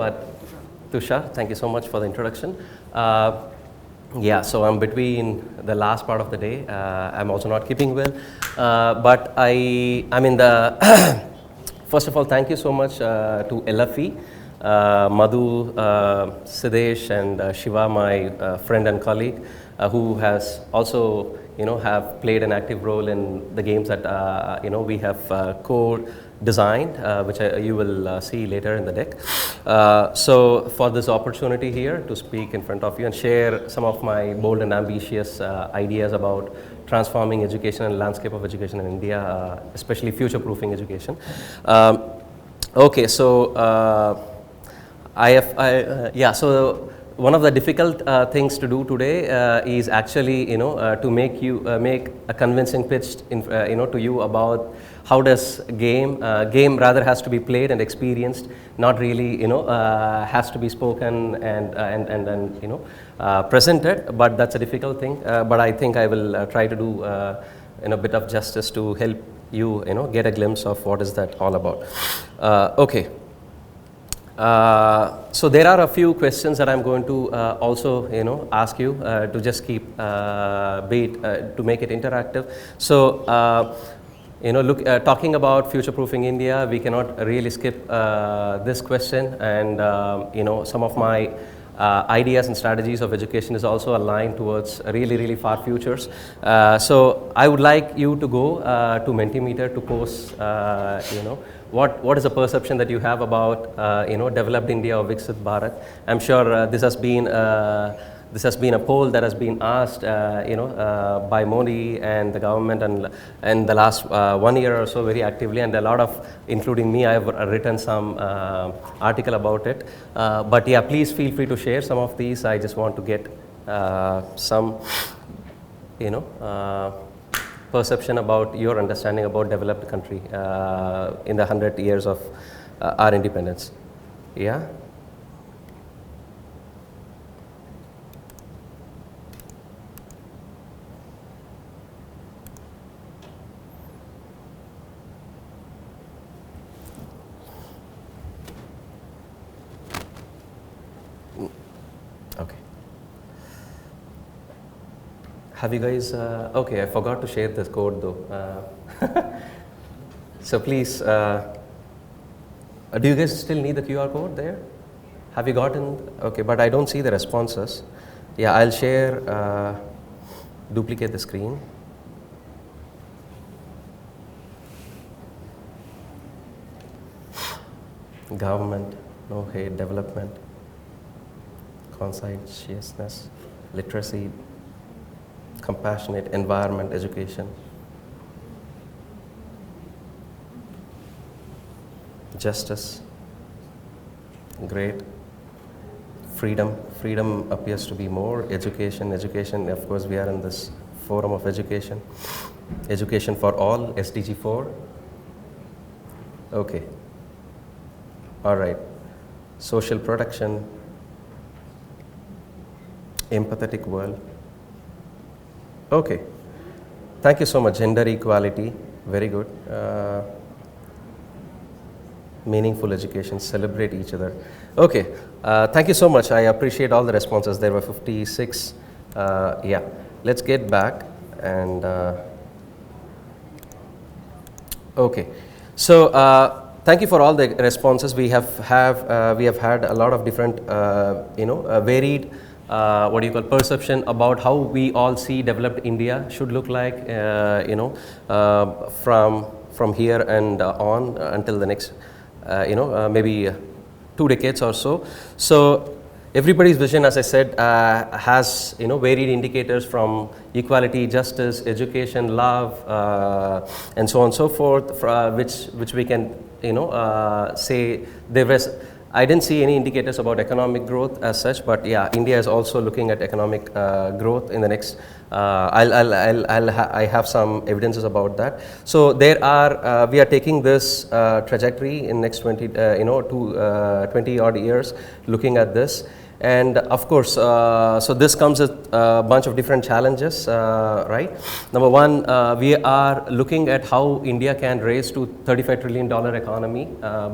but Tushar, thank you so much for the introduction. Yeah, so I'm between the last part of the day. I'm also not keeping well, but I'm in the. First of all, thank you so much to LFE, Madhu, Sidesh, and Shiva, my friend and colleague, who has also have played an active role in the games that we have co-designed, which you will see later in the deck. So for this opportunity here to speak in front of you and share some of my bold and ambitious ideas about transforming education and landscape of education in India, especially future-proofing education. Okay, so so one of the difficult things to do today is actually to make a convincing pitch to you about how does game rather has to be played and experienced, not really has to be spoken and presented, but that's a difficult thing, but I think I will try to do a bit of justice to help you get a glimpse of what is that all about. Okay. So there are a few questions that I'm going to also ask you to just keep to make it interactive. So talking about future-proofing India, we cannot really skip this question, and some of my ideas and strategies of education is also aligned towards really far futures. So I would like you to go to Mentimeter to post what is the perception that you have about developed India or Viksit Bharat. I'm sure this has been a poll that has been asked by Modi and the government and the last 1 year or so very actively, and a lot of, including me, I have written some article about it. But yeah, please feel free to share some of these. I just want to get some perception about your understanding about developed country in the 100 years of our independence. Yeah. Okay. Have you guys, okay, I forgot to share this code though. So please, do you guys still need the QR code there? Have you gotten, okay, but I don't see the responses. Yeah, I'll share, duplicate the screen. Government, no hate, development, conscientiousness, literacy, compassionate environment, education, justice, great, freedom appears to be more, education, of course we are in this forum of education for all, SDG 4, okay, all right, social protection, empathetic world. Okay, thank you so much. Gender equality, very good. Meaningful education, celebrate each other. Okay, thank you so much. I appreciate all the responses. There were 56. Yeah, let's get back and okay. So thank you for all the responses. We have had a lot of different varied perception about how we all see developed India should look like, from here and on until the next, maybe 2 decades or so. So everybody's vision, as I said, has varied indicators from equality, justice, education, love, and so on and so forth, which we can say there was. I didn't see any indicators about economic growth as such, but yeah, India is also looking at economic growth in the next. I have some evidences about that. So there are we are taking this trajectory in next 20 odd years, looking at this. And of course, so this comes with a bunch of different challenges, right? Number one, we are looking at how India can raise to $35 trillion economy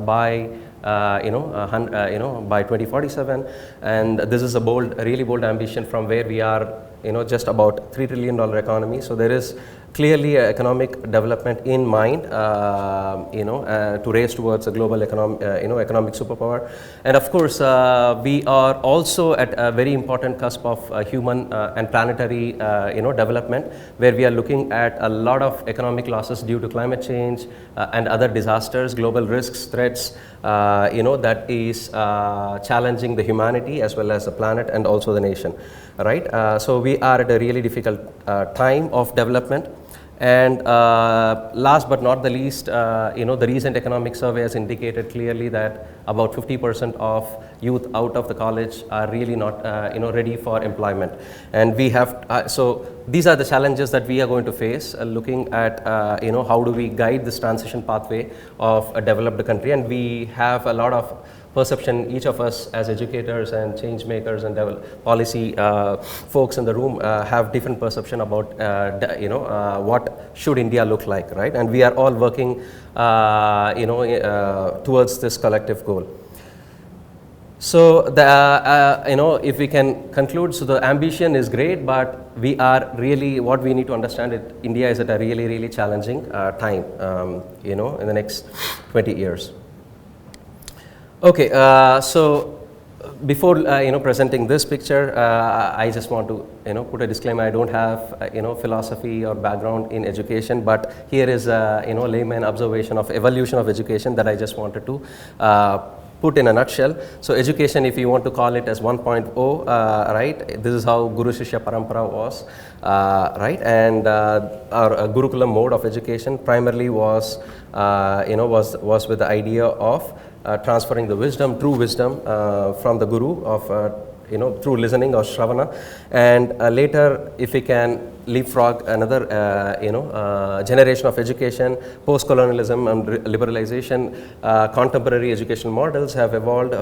by by 2047. And this is a really bold ambition from where we are, just about $3 trillion economy. So there is clearly economic development in mind, to race towards a global economic superpower. And of course, we are also at a very important cusp of human and planetary, development, where we are looking at a lot of economic losses due to climate change and other disasters, global risks, threats, that is challenging the humanity as well as the planet and also the nation, right? So we are at a really difficult time of development. And last but not the least, the recent economic survey has indicated clearly that about 50% of youth out of the college are really not, ready for employment. And we have, so these are the challenges that we are going to face, looking at, how do we guide this transition pathway of a developed country. And we have a lot of perception, each of us as educators and change makers and policy folks in the room have different perception about what should India look like, right? And we are all working towards this collective goal. So the if we can conclude, so the ambition is great, but we are really, what we need to understand is India is at a really challenging time, in the next 20 years. Okay, so before presenting this picture, I just want to put a disclaimer. I don't have philosophy or background in education, but here is a layman observation of evolution of education that I just wanted to put in a nutshell. So education, if you want to call it as 1.0, right? This is how Guru Shishya Parampara was, right? And our Gurukulam mode of education primarily was, was with the idea of transferring the wisdom, true wisdom from the Guru of, through listening or Shravana. And later, if we can leapfrog another, generation of education, post-colonialism and liberalization, contemporary educational models have evolved,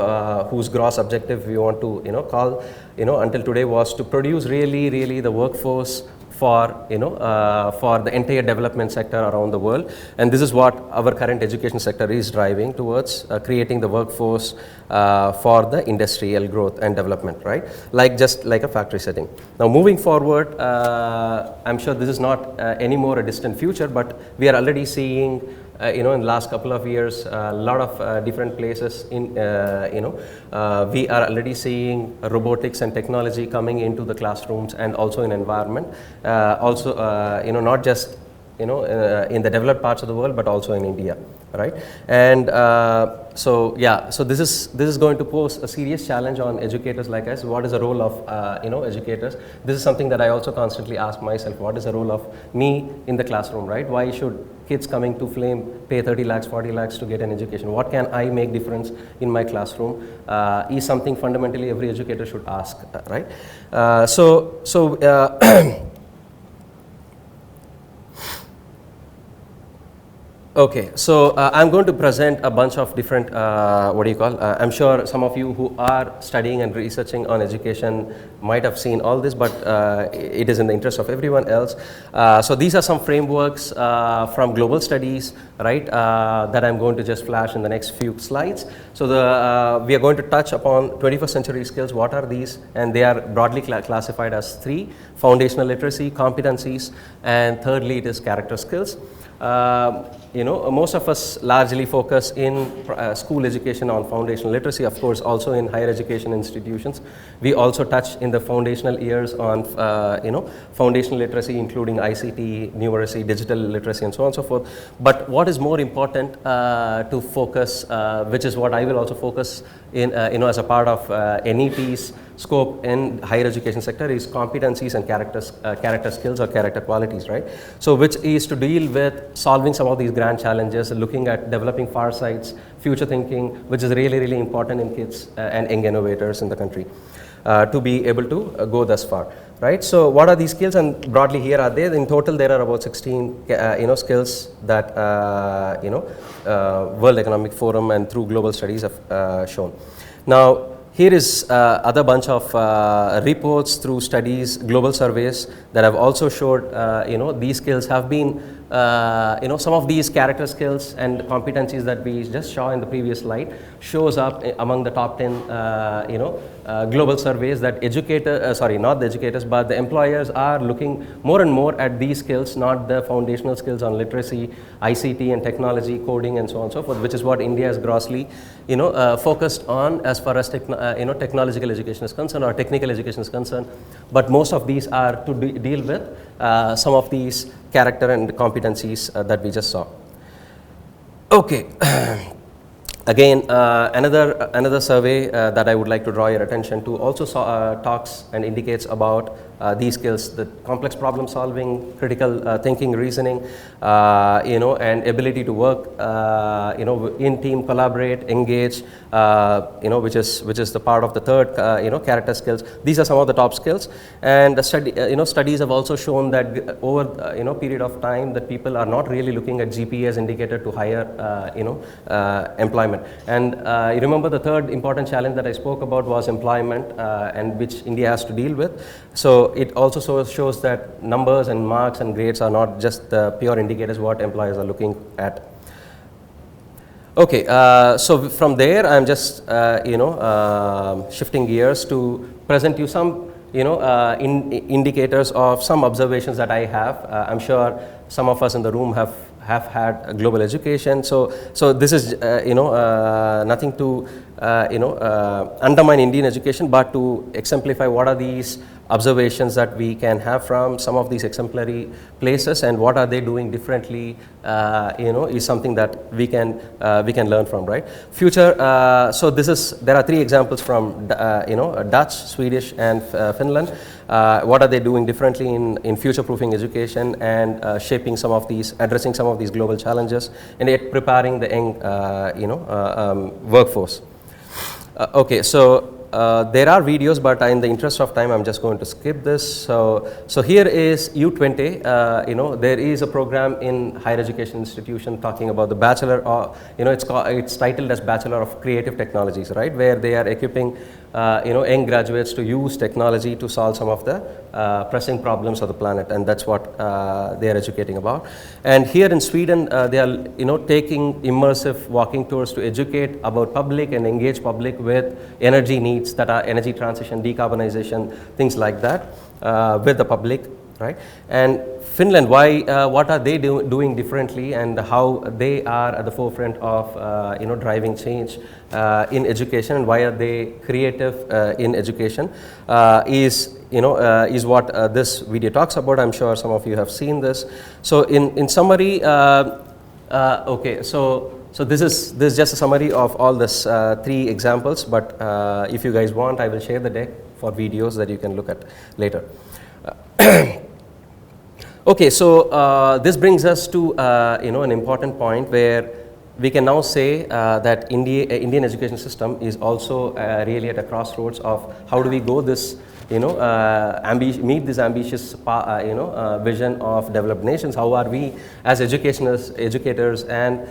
whose gross objective we want to, call, until today was to produce really the workforce for for the entire development sector around the world. And this is what our current education sector is driving towards, creating the workforce for the industrial growth and development, right? Just like a factory setting. Now moving forward, I'm sure this is not anymore a distant future, but we are already seeing in the last couple of years, a lot of different places in, we are already seeing robotics and technology coming into the classrooms and also in environment. Also, not just, in the developed parts of the world, but also in India, right? And so this is going to pose a serious challenge on educators like us. What is the role of, educators? This is something that I also constantly ask myself. What is the role of me in the classroom, right? Why should kids coming to FLAME pay 30 lakhs, 40 lakhs to get an education? What can I make difference in my classroom is something fundamentally every educator should ask, right? Okay, so I'm going to present a bunch of different, I'm sure some of you who are studying and researching on education might have seen all this, but it is in the interest of everyone else. So these are some frameworks from global studies, right, that I'm going to just flash in the next few slides. So we are going to touch upon 21st century skills. What are these? And they are broadly classified as 3: foundational literacy, competencies, and thirdly it is character skills. Most of us largely focus in school education on foundational literacy, of course also in higher education institutions. We also touch in the foundational years on foundational literacy, including ICT, numeracy, digital literacy, and so on and so forth. But what is more important to focus, which is what I will also focus in, as a part of NEP's scope in higher education sector, is competencies and character skills or character qualities, right? So which is to deal with solving some of these grand challenges, looking at developing far sights, future thinking, which is really important in kids and young innovators in the country to be able to go thus far, right? So what are these skills, and broadly here are they? In total there are about 16 skills that World Economic Forum and through global studies have shown. Now here is other bunch of reports through studies, global surveys that have also showed these skills have been some of these character skills and competencies that we just saw in the previous slide shows up among the top 10 global surveys that not the educators, but the employers are looking more and more at these skills, not the foundational skills on literacy, ICT and technology, coding and so on and so forth, which is what India is grossly focused on as far as technological education is concerned or technical education is concerned. But most of these are to deal with some of these character and competencies that we just saw. Okay. Again, another survey that I would like to draw your attention to also talks and indicates about these skills: the complex problem solving, critical thinking, reasoning, and ability to work, in team, collaborate, engage, which is the part of the third, character skills. These are some of the top skills, and the studies have also shown that over period of time that people are not really looking at GPA as indicator to higher employment. And you remember the third important challenge that I spoke about was employment, and which India has to deal with. So it also shows that numbers and marks and grades are not just the pure indicators what employers are looking at. Okay, so from there I'm just shifting gears to present you some indicators of some observations that I have. I'm sure some of us in the room have had a global education, so this is nothing to undermine Indian education, but to exemplify what are these observations that we can have from some of these exemplary places, and what are they doing differently, is something that we can learn from, right? Future. So there are three examples from Dutch, Swedish, and Finland. What are they doing differently in future-proofing education and addressing some of these global challenges, and yet preparing the young workforce. Okay, so there are videos, but in the interest of time, I'm just going to skip this. So here is U20. There is a program in higher education institution talking about the bachelor, it's titled as Bachelor of Creative Technologies, right? Where they are equipping young graduates to use technology to solve some of the pressing problems of the planet, and that's what they are educating about. And here in Sweden, they are taking immersive walking tours to educate about public and engage public with energy needs that are energy transition, decarbonization, things like that, with the public, right? And Finland, what are they doing differently, and how they are at the forefront of driving change in education, and why are they creative in education, is what this video talks about. I'm sure some of you have seen this. So in summary, okay, so this is just a summary of all this three examples, but if you guys want, I will share the deck for videos that you can look at later. Okay, so this brings us to an important point where we can now say that Indian education system is also really at a crossroads of how do we go this, meet this ambitious vision of developed nations. How are we as educators and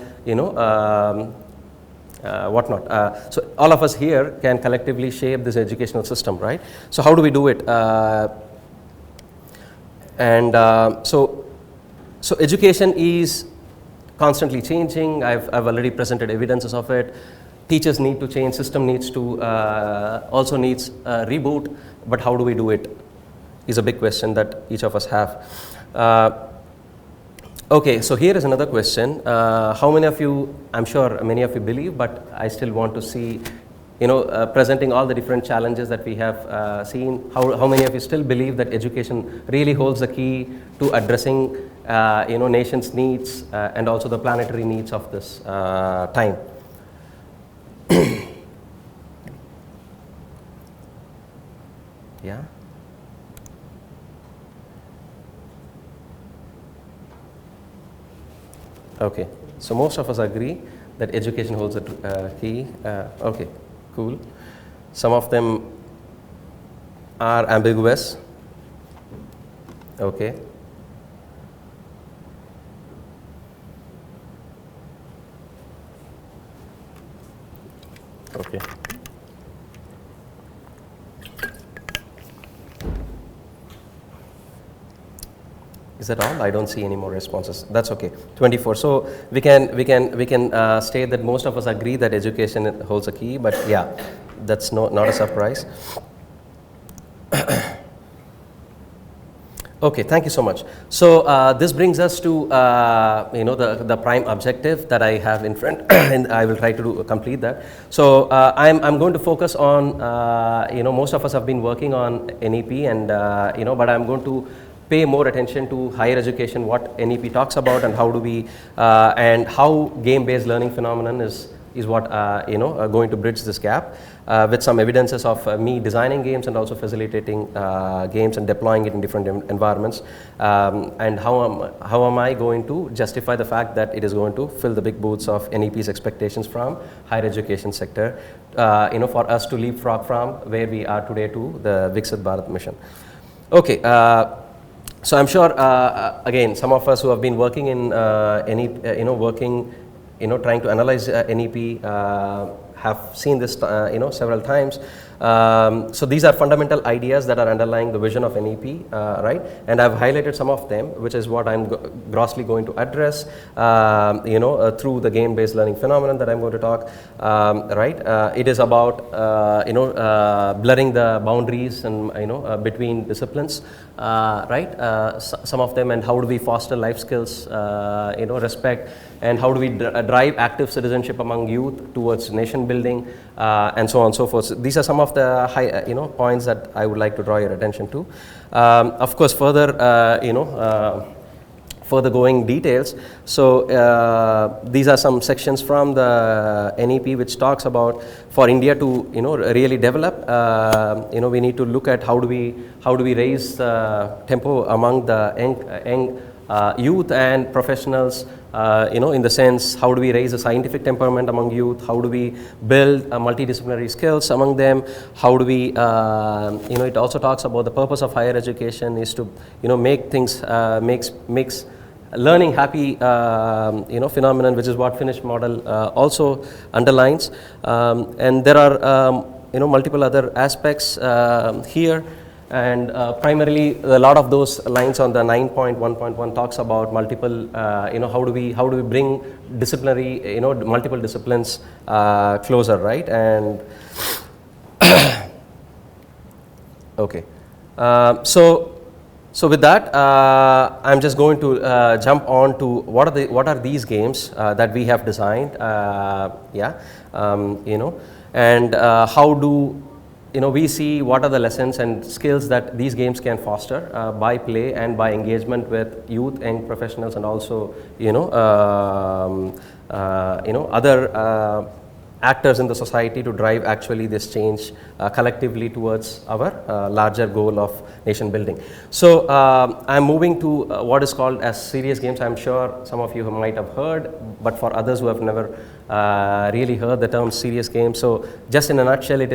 whatnot. So all of us here can collectively shape this educational system, right? So how do we do it? So education is constantly changing. I've already presented evidences of it. Teachers need to change, system needs to also needs reboot, but how do we do it is a big question that each of us have. Okay, so here is another question. How many of you, I'm sure many of you believe, but I still want to see, presenting all the different challenges that we have seen, how many of you still believe that education really holds the key to addressing, nation's needs and also the planetary needs of this time? Yeah? Okay, so most of us agree that education holds the key. Okay, cool. Some of them are ambiguous. Okay. Okay. Is that all? I don't see any more responses. That's okay. 24. So we can state that most of us agree that education holds a key. But yeah, that's not a surprise. Okay, thank you so much. So this brings us to the prime objective that I have in front, and I will try to complete that. So I'm going to focus on most of us have been working on NEP, and but I'm going to pay more attention to higher education, what NEP talks about, and how do we and how game-based learning phenomenon is what going to bridge this gap with some evidences of me designing games and also facilitating games and deploying it in different environments, and how am I going to justify the fact that it is going to fill the big boots of NEP's expectations from higher education sector, for us to leapfrog from where we are today to the Viksit Bharat mission. Okay. So I'm sure again some of us who have been working in trying to analyze NEP have seen this several times. So these are fundamental ideas that are underlying the vision of NEP, right? And I've highlighted some of them, which is what I'm grossly going to address, through the game-based learning phenomenon that I'm going to talk, right? It is about blurring the boundaries and between disciplines, right? Some of them, and how do we foster life skills, respect, and how do we drive active citizenship among youth towards nation building, and so on and so forth. So these are some of the high, points that I would like to draw your attention to. Of course, further, further going details. So these are some sections from the NEP which talks about for India to really develop. We need to look at how do we raise tempo among the young youth and professionals. In the sense, how do we raise a scientific temperament among youth? How do we build multidisciplinary skills among them? How do we, it also talks about the purpose of higher education is to, make things, makes learning happy, phenomenon, which is what Finnish model also underlines. And there are, multiple other aspects here. And primarily, a lot of those lines on the 9.1.1 talks about multiple, how do we bring disciplinary, multiple disciplines closer, right? And okay, so with that, I'm just going to jump on to what are these games that we have designed, and how do we see what are the lessons and skills that these games can foster by play and by engagement with youth and professionals, and also other actors in the society to drive actually this change collectively towards our larger goal of nation building. So I'm moving to what is called as serious games. I'm sure some of you might have heard, but for others who have never really heard the term serious games. So just in a nutshell, it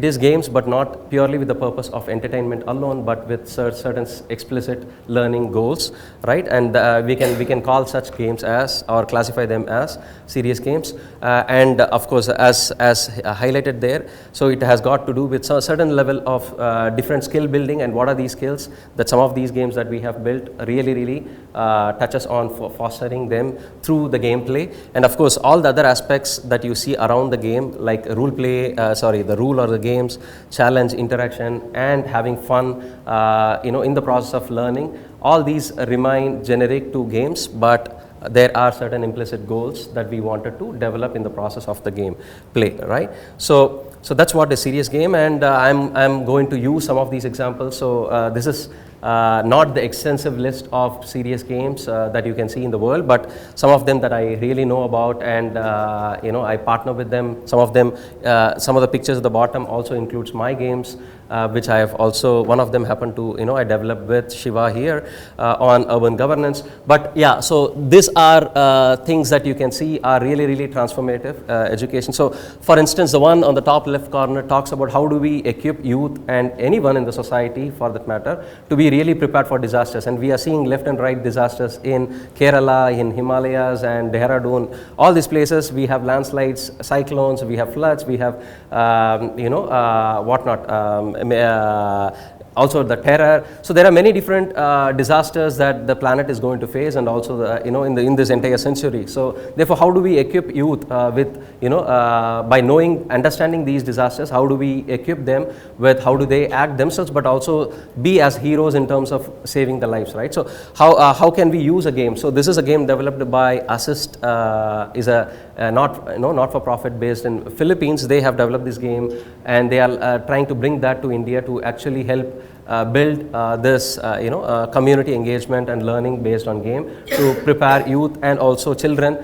is games, but not purely with the purpose of entertainment alone, but with certain explicit learning goals, right? And we can call such games as, or classify them as serious games. And of course, as highlighted there, so it has got to do with a certain level of different skill building, and what are these skills that some of these games that we have built really touches on for fostering them through the gameplay. And of course, all the other aspects that you see around the game, like rule play, the rule or the games, challenge, interaction, and having fun, in the process of learning, all these remain generic to games, but there are certain implicit goals that we wanted to develop in the process of the game play, right? So that's what a serious game, and I'm going to use some of these examples. So this is not the extensive list of serious games that you can see in the world, but some of them that I really know about, and I partner with them. Some of them, some of the pictures at the bottom also includes my games, which I have also, one of them happened to, I developed with Shiva here on urban governance. But yeah, so these are things that you can see are really transformative education. So for instance, the one on the top left corner talks about how do we equip youth and anyone in the society for that matter to be really prepared for disasters. And we are seeing left and right disasters in Kerala, in Himalayas and Dehradun. All these places we have landslides, cyclones, we have floods, we have whatnot, also the terror. So there are many different disasters that the planet is going to face, and also the, in this entire century. So therefore, how do we equip youth with, by understanding these disasters, how do we equip them with how do they act themselves, but also be as heroes in terms of saving the lives, right? So how can we use a game? So this is a game developed by Assist, is a not-for-profit based in Philippines. They have developed this game, and they are trying to bring that to India to actually help build this community engagement and learning based on game to prepare youth and also children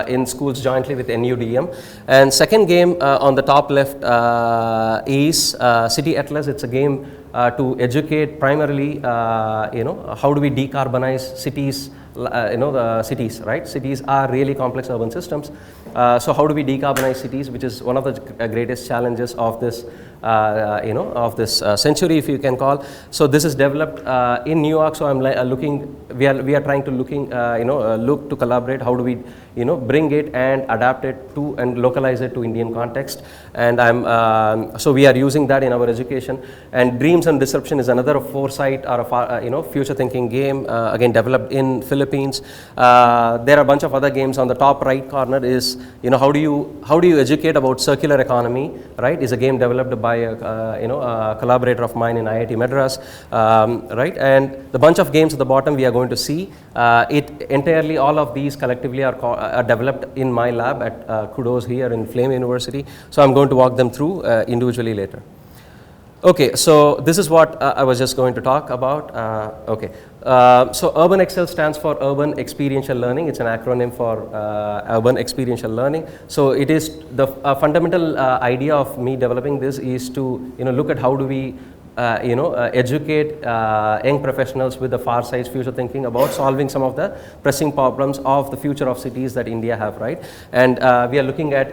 in schools jointly with NUDM. And second game on the top left is City Atlas. It's a game to educate primarily how do we decarbonize cities, the cities, right? Cities are really complex urban systems. So how do we decarbonize cities, which is one of the greatest challenges of this of this century, if you can call. So this is developed in New York. So I'm looking, we are trying to look to collaborate. How do we bring it and adapt it to and localize it to Indian context? And so we are using that in our education. And Dreams and Disruption is another foresight or a future thinking game, again developed in Philippines. There are a bunch of other games. On the top right corner is how do you educate about circular economy, right? Is a game developed by a collaborator of mine in IIT Madras, right? And the bunch of games at the bottom we are going to see, it entirely, all of these collectively are developed in my lab at Kudos here in Flame University. So I'm going to walk them through individually later. Okay, so this is what I was just going to talk about. So Urban Excel stands for Urban Experiential Learning. It's an acronym for Urban Experiential Learning. So it is the fundamental idea of me developing this is to look at how do we educate young professionals with the far sight future thinking about solving some of the pressing problems of the future of cities that India have, right? And we are looking at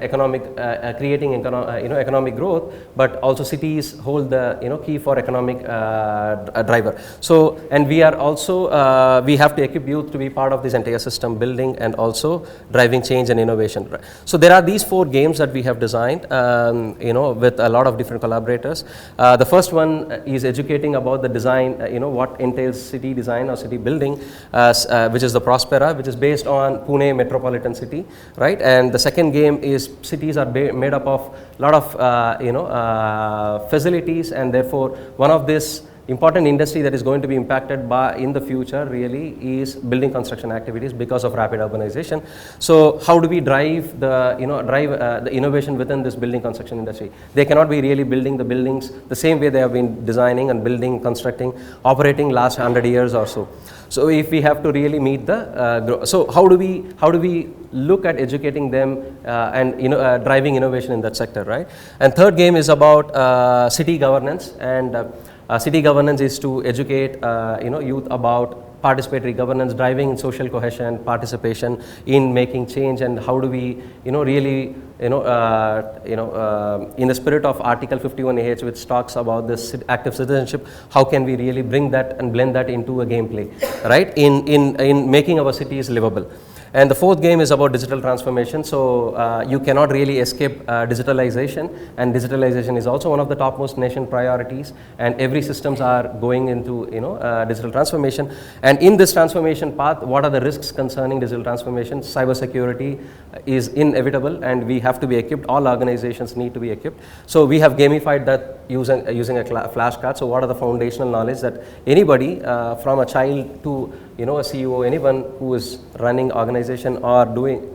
creating economic growth, but also cities hold the key for economic driver. So, and we are also we have to equip youth to be part of this entire system building and also driving change and innovation. So there are these 4 games that we have designed, with a lot of different collaborators. The first one is educating about the design, what entails city design or city building, which is the Prospera, which is based on Pune metropolitan city, right? And the second game is cities are made up of a lot of facilities, and therefore one of this important industry that is going to be impacted by in the future really is building construction activities because of rapid urbanization. So how do we drive the the innovation within this building construction industry? They cannot be really building the buildings the same way they have been designing and building, constructing, operating last 100 years or so. So if we have to really meet the growth, so how do we look at educating them and driving innovation in that sector, right? And third game is about city governance, and city governance is to educate youth about participatory governance, driving social cohesion, participation in making change, and how do we really in the spirit of Article 51AH, which talks about this active citizenship, how can we really bring that and blend that into a gameplay, right? In making our cities livable. And the fourth game is about digital transformation. So you cannot really escape digitalization, and digitalization is also one of the topmost nation priorities, and every systems are going into digital transformation. And in this transformation path, what are the risks concerning digital transformation? Cybersecurity is inevitable, and we have to be equipped. All organizations need to be equipped. So we have gamified that using a flashcard. So what are the foundational knowledge that anybody from a child to a CEO, anyone who is running organization or doing,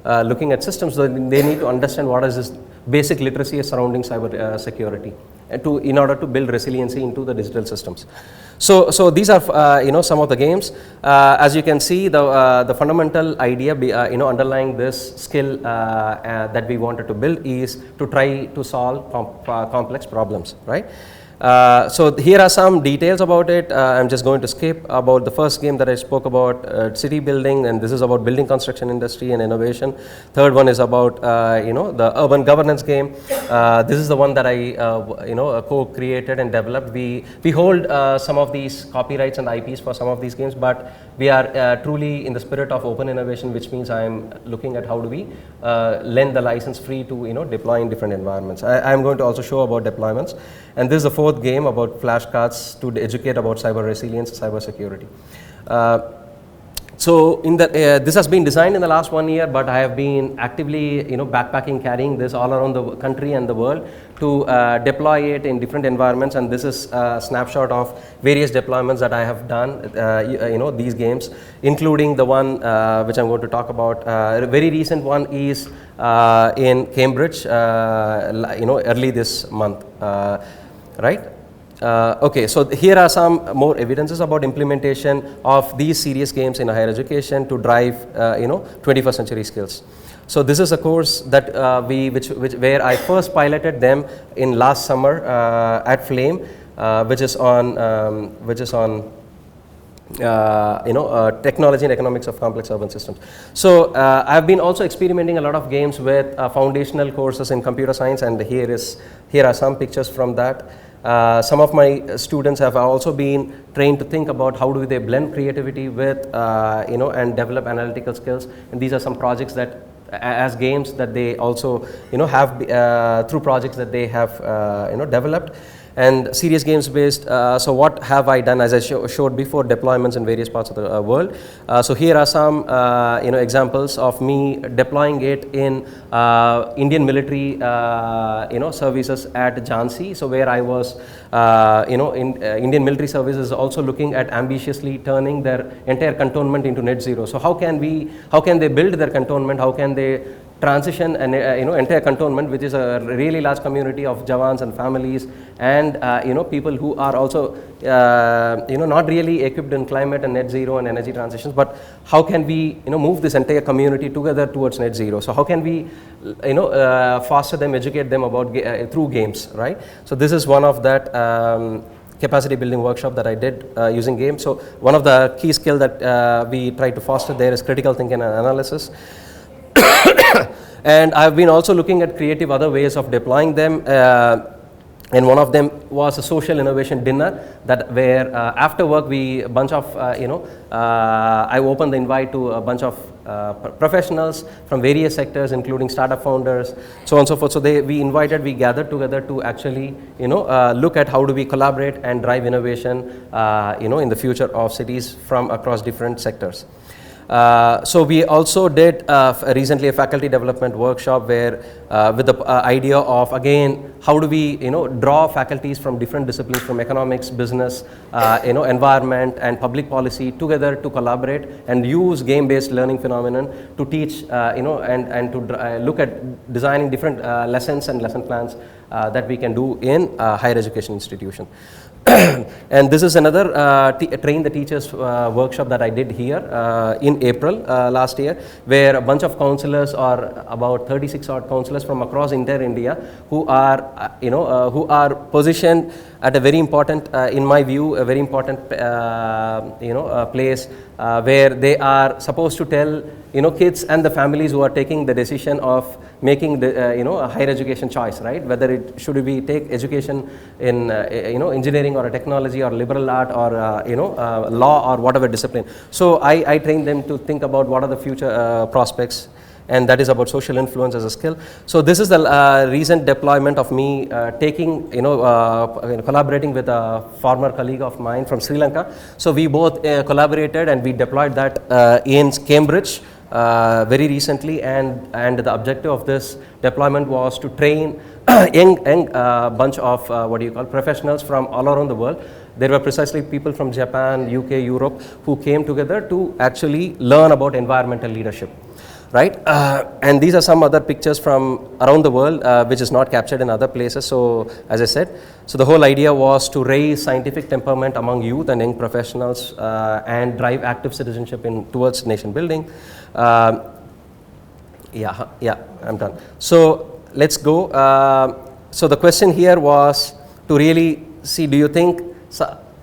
looking at systems, so they need to understand what is this basic literacy surrounding cyber security, in order to build resiliency into the digital systems. So these are some of the games. As you can see, the fundamental idea underlying this skill that we wanted to build is to try to solve complex problems, right? So here are some details about it. I'm just going to skip about the first game that I spoke about, city building, and this is about building construction industry and innovation. Third one is about the urban governance game. This is the one that I co-created and developed. We hold some of these copyrights and IPs for some of these games, but we are truly in the spirit of open innovation, which means I am looking at how do we lend the license free to deploy in different environments. I am going to also show about deployments, and this is the fourth game about flashcards to educate about cyber resilience, cyber security. So this has been designed in the last 1 year, but I have been actively backpacking, carrying this all around the country and the world to deploy it in different environments. And this is a snapshot of various deployments that I have done, these games, including the one which I'm going to talk about. A very recent one is in Cambridge, early this month, right? Okay, so here are some more evidences about implementation of these serious games in higher education to drive 21st century skills. So this is a course that where I first piloted them in last summer at Flame, which is on technology and economics of complex urban systems. So I've been also experimenting a lot of games with foundational courses in computer science, and here are some pictures from that. Some of my students have also been trained to think about how do they blend creativity with and develop analytical skills, and these are some projects that as games that they also have through projects that they have developed. And serious games based, so what have I done? As I showed before, deployments in various parts of the world. So here are some examples of me deploying it in Indian military services at Jhansi. So where I was Indian military services also looking at ambitiously turning their entire cantonment into net zero. So how can they build their cantonment? How can they transition an entire cantonment, which is a really large community of Jawans and families, and people who are also not really equipped in climate and net zero and energy transitions, but how can we move this entire community together towards net zero? So how can we foster them, educate them about through games, right? So this is one of that capacity building workshop that I did using games. So one of the key skill that we try to foster there is critical thinking and analysis. And I've been also looking at creative other ways of deploying them, and one of them was a social innovation dinner that where after work I opened the invite to a bunch of professionals from various sectors, including startup founders, so on and so forth. So we gathered together to actually look at how do we collaborate and drive innovation in the future of cities from across different sectors. So we also did recently a faculty development workshop where with the idea of again how do we draw faculties from different disciplines, from economics, business, environment and public policy together to collaborate and use game-based learning phenomenon to teach and to look at designing different lessons and lesson plans that we can do in higher education institution. And this is another train the teachers workshop that I did here in April last year, where a bunch of counselors, or about 36 odd counselors from across entire India, who are positioned at a very important, in my view, a very important place where they are supposed to tell kids and the families who are taking the decision of making the a higher education choice, right? Whether it should be take education in engineering or a technology or liberal art or law or whatever discipline. So I train them to think about what are the future prospects, and that is about social influence as a skill. So this is the recent deployment of me taking collaborating with a former colleague of mine from Sri Lanka. So we both collaborated and we deployed that in Cambridge very recently, and the objective of this deployment was to train young bunch of professionals from all around the world. There were precisely people from Japan, UK, Europe who came together to actually learn about environmental leadership, right? And these are some other pictures from around the world which is not captured in other places. So as I said, so the whole idea was to raise scientific temperament among youth and young professionals and drive active citizenship towards nation building. Yeah, I'm done. So let's go. So the question here was to really see, do you think,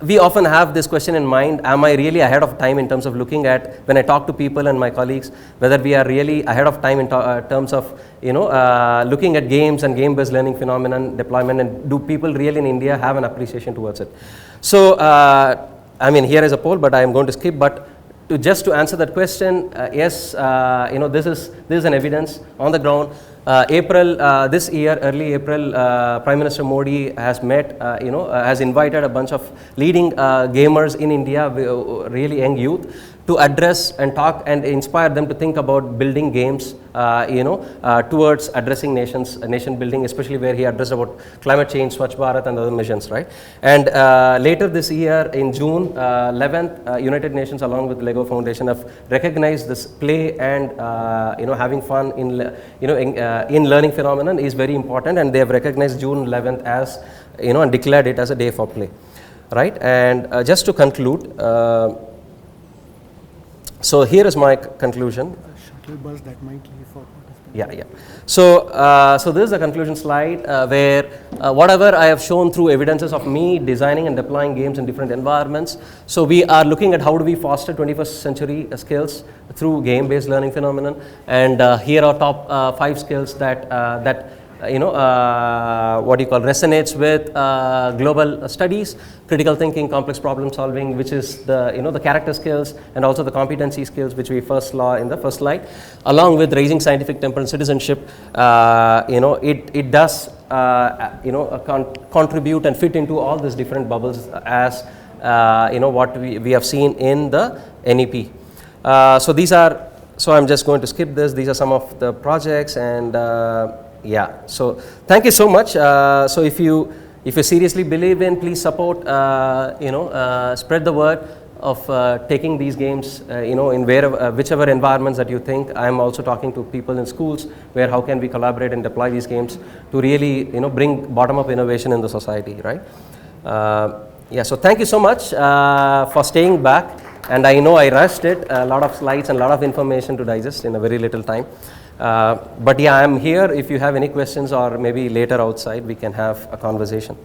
we often have this question in mind, am I really ahead of time in terms of looking at, when I talk to people and my colleagues, whether we are really ahead of time in terms of looking at games and game-based learning phenomenon deployment, and do people really in India have an appreciation towards it? So I mean, here is a poll, but I am going to skip, but just to answer that question, yes, this is an evidence on the ground. April this year, early April, Prime Minister Modi has met, has invited a bunch of leading gamers in India, really young youth, to address and talk and inspire them to think about building games, towards addressing nation building, especially where he addressed about climate change, Swachh Bharat and other missions, right? And later this year, in June 11th, United Nations along with Lego Foundation have recognized this play and having fun in learning phenomenon is very important, and they have recognized June 11th as and declared it as a day for play, right? And just to conclude. So here is my conclusion. Shuttle bus that might leave for participants. Yeah. So this is a conclusion slide where whatever I have shown through evidences of me designing and deploying games in different environments. So we are looking at how do we foster 21st century skills through game-based learning phenomenon. And here are top 5 skills that resonates with global studies: critical thinking, complex problem solving, which is the character skills, and also the competency skills, which we first saw in the first slide, along with raising scientific temper and citizenship. It does contribute and fit into all these different bubbles as what we have seen in the NEP. So I'm just going to skip this. These are some of the projects, and so thank you so much. So if you seriously believe in, please support, spread the word of taking these games, in whichever environments that you think. I'm also talking to people in schools where how can we collaborate and deploy these games to really, bring bottom-up innovation in the society, right? So thank you so much for staying back, and I know I rushed it, a lot of slides and a lot of information to digest in a very little time. But I'm here if you have any questions, or maybe later outside we can have a conversation.